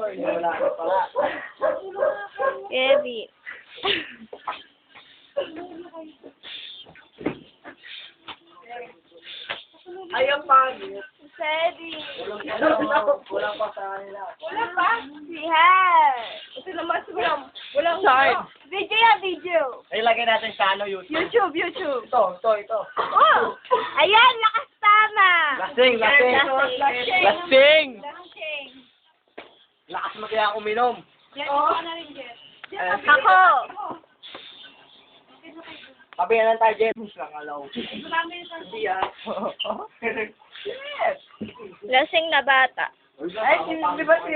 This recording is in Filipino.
Wala na pala. Kevin. Ayaw pa. Sedi. Wala pa sa kanila. Wala pa? Sihar. Ito naman si Walang. Saan? Video yan, video. Ay, lagay natin sa YouTube. YouTube. Ito. Oh! Ayan, lakas tama. Lasing. Lasing. Lakas mo kaya uminom. Ako. Sabi nga lang tayo, James lang, alaw. Hindi ah. Yes. Lasing na bata. Ay, di ba si